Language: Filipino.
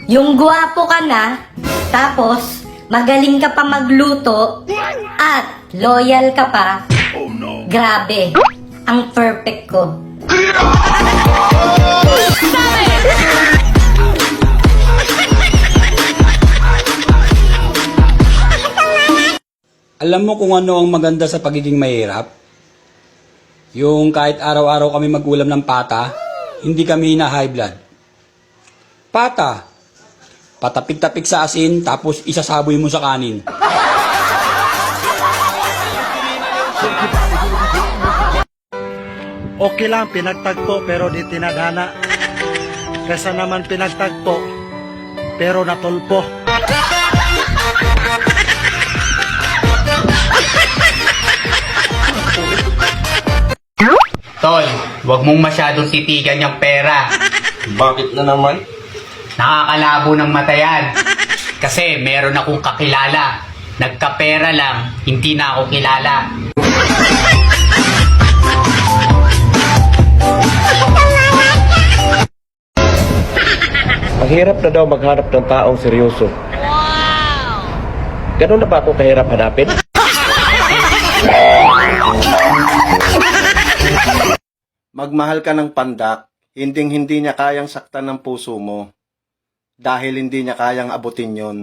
Yung guwapo ka na, tapos magaling ka pa magluto, at loyal ka pa. Grabe, ang perfect ko. Alam mo kung ano ang maganda sa pagiging mahirap? Yung kahit araw-araw kami mag-ulam ng pata, hindi kami na high blood. Pata, patapik-tapik sa asin, tapos isasaboy mo sa kanin. Okay lang pinagtagpo pero di tinadhana. Kesa naman pinagtagpo pero natulpo. Tol, wag mong masyadong titigan yung pera. Bakit na naman? Nakakalabo ng mata yan. Kasi meron akong kakilala. Nagkapera lang, hindi na ako kilala. Mahirap na daw maghanap ng taong seryoso. Ganun na ba ako kahirap hanapin? Magmahal ka ng pandak, hindi niya kayang saktan ng puso mo. Dahil hindi niya kayang abutin yon.